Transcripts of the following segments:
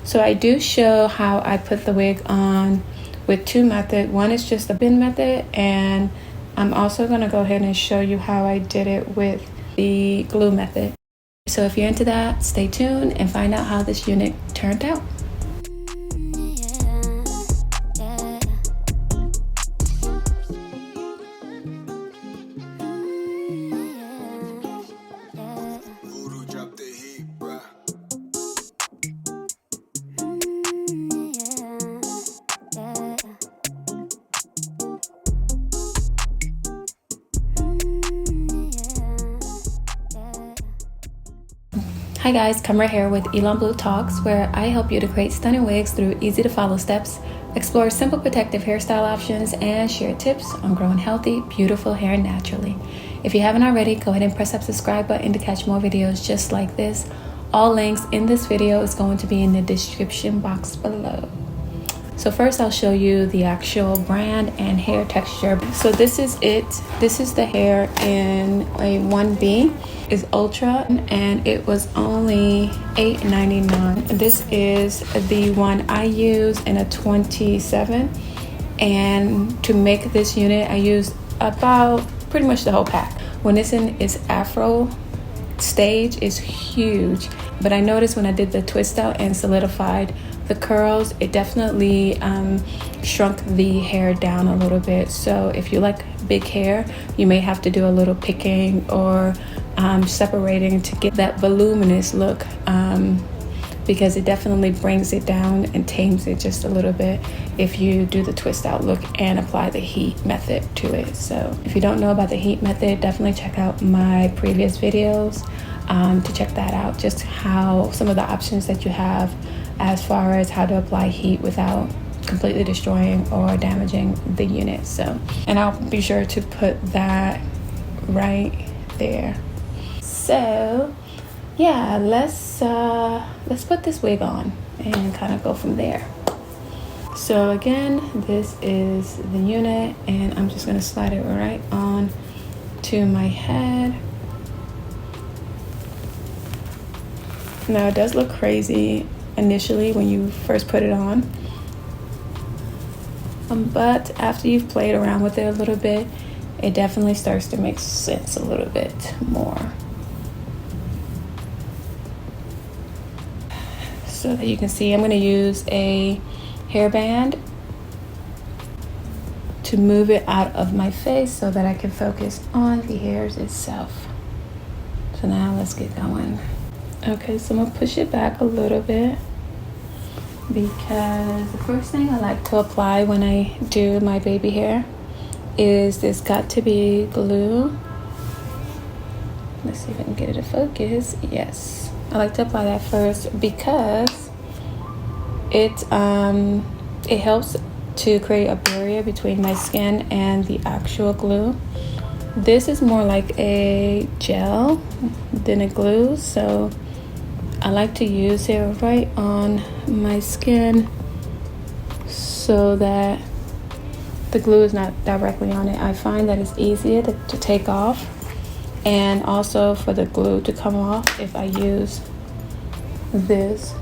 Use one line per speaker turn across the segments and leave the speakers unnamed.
So I do show how I put the wig on with two methods. One is just the pin method, and I'm also going to go ahead and show you how I did it with the glue method. So if you're into that, stay tuned and find out how this unit turned out. Hi guys, Camera here with Elon Blue Talks, where I help you to create stunning wigs through easy to follow steps, explore simple protective hairstyle options, and share tips on growing healthy, beautiful hair naturally. If you haven't already, go ahead and press that subscribe button to catch more videos just like this. All links in this video is going to be in the description box below. So first I'll show you the actual brand and hair texture. So this is it. This is the hair in a 1B. It's ultra and it was only $8.99. This is the one I use in a 27. And to make this unit, I used about pretty much the whole pack. When it's in its afro stage, it's huge. But I noticed when I did the twist out and solidified the curls, it definitely shrunk the hair down a little bit. So if you like big hair, you may have to do a little picking or separating to get that voluminous look, because it definitely brings it down and tames it just a little bit if you do the twist out look and apply the heat method to it. So if you don't know about the heat method, definitely check out my previous videos to check that out, just how some of the options that you have as far as how to apply heat without completely destroying or damaging the unit. So, and I'll be sure to put that right there. So yeah, let's put this wig on and kind of go from there. So again, this is the unit and I'm just going to slide it right on to my head. Now it does look crazy initially when you first put it on, but after you've played around with it a little bit, it definitely starts to make sense a little bit more. So that you can see, I'm going to use a hairband to move it out of my face so that I can focus on the hairs itself. So now let's get going. Okay, so I'm gonna push it back a little bit because the first thing I like to apply when I do my baby hair is this Got To Be glue. Let's see if I can get it to focus. Yes, I like to apply that first because it helps to create a barrier between my skin and the actual glue. This is more like a gel than a glue, so I like to use it right on my skin so that the glue is not directly on it. I find that it's easier to take off and also for the glue to come off if I use this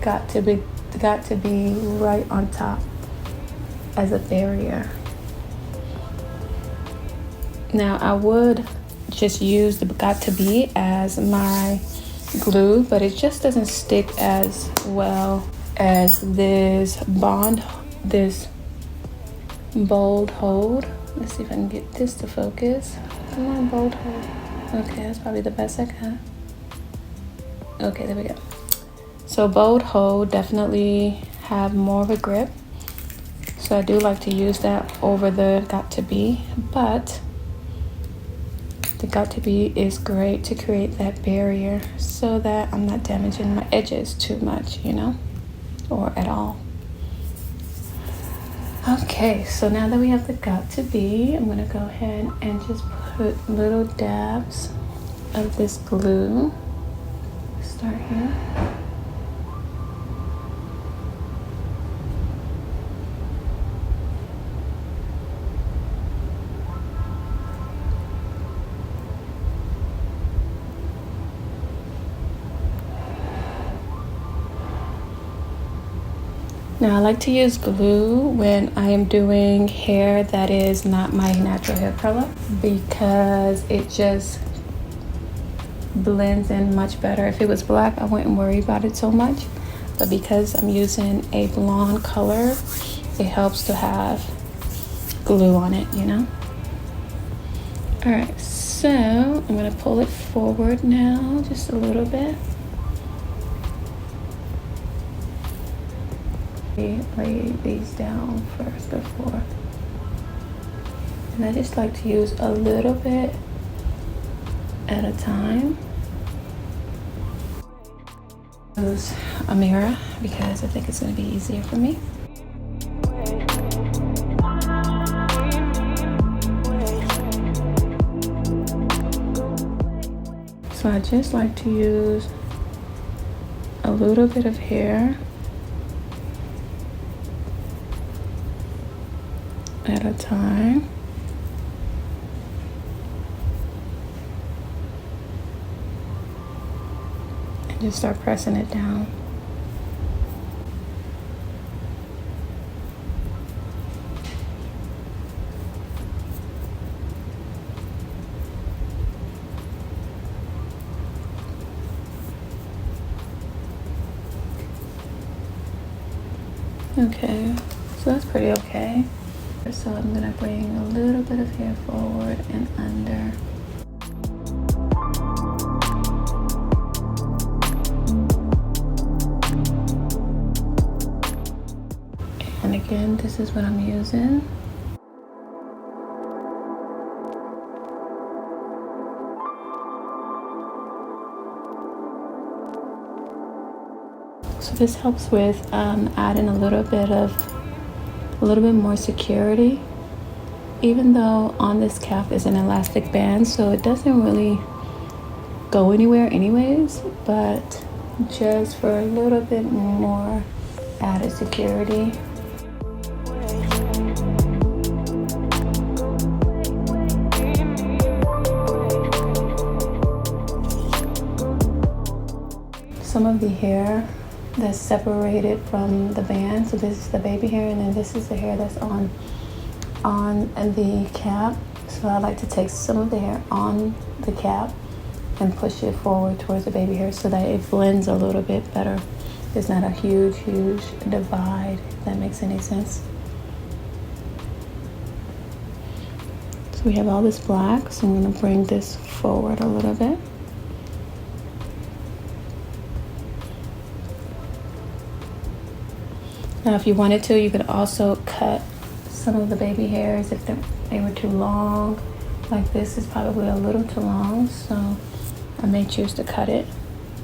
got to be right on top as a barrier. Now I would just use the Got To Be as my glue, but it just doesn't stick as well as this bold hold. Let's see if I can get this to focus. Come on, bold hold. Okay, that's probably the best I got. Okay, there we go. So bold hold definitely have more of a grip, so I do like to use that over the Got To Be, but the Got To Be is great to create that barrier so that I'm not damaging my edges too much, you know, or at all. Okay, so now that we have the Got To Be, I'm gonna go ahead and just put little dabs of this glue. Start here. Now I like to use glue when I am doing hair that is not my natural hair color because it just blends in much better. If it was black, I wouldn't worry about it so much, but because I'm using a blonde color, it helps to have glue on it, you know? All right, so I'm gonna pull it forward now, just a little bit. Lay these down first before. And I just like to use a little bit at a time. Use a mirror because I think it's going to be easier for me. So I just like to use a little bit of hair at a time. And just start pressing it down. Okay, so that's pretty okay. So I'm gonna bring a little bit of hair forward and under. And again, this is what I'm using. So this helps with adding a little bit more security, even though on this cap is an elastic band, so it doesn't really go anywhere anyways, but just for a little bit more added security. Some of the hair that's separated from the band, so this is the baby hair and then this is the hair that's on the cap. So I like to take some of the hair on the cap and push it forward towards the baby hair so that it blends a little bit better. There's not a huge divide, if that makes any sense. So we have all this black, so I'm going to bring this forward a little bit. Now if you wanted to, you could also cut some of the baby hairs if they were too long. Like this is probably a little too long, so I may choose to cut it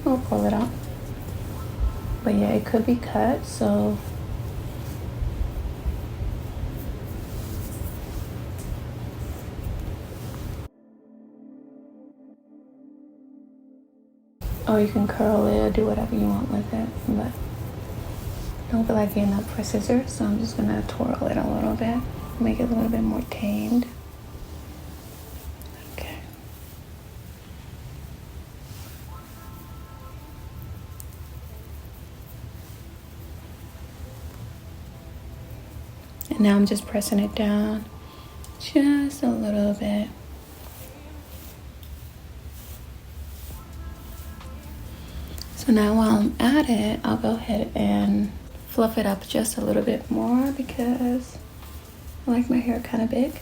or pull it out. But yeah, it could be cut, so or you can curl it or do whatever you want with it, but I don't feel like getting up for scissors, so I'm just gonna twirl it a little bit, make it a little bit more tamed. Okay. And now I'm just pressing it down just a little bit. So now while I'm at it, I'll go ahead and fluff it up just a little bit more because I like my hair kind of big.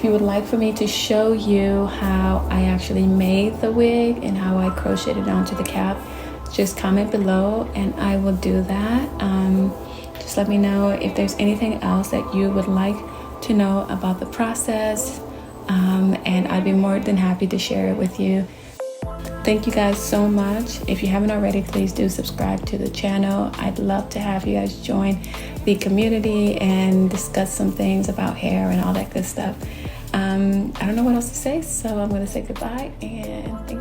you would like for me to show you how I actually made the wig and how I crocheted onto the cap, just comment below and I will do that. Just let me know if there's anything else that you would like to know about the process, and I'd be more than happy to share it with you. Thank you guys so much. If you haven't already, please do subscribe to the channel. I'd love to have you guys join the community and discuss some things about hair and all that good stuff. I don't know what else to say, so I'm going to say goodbye and thank you.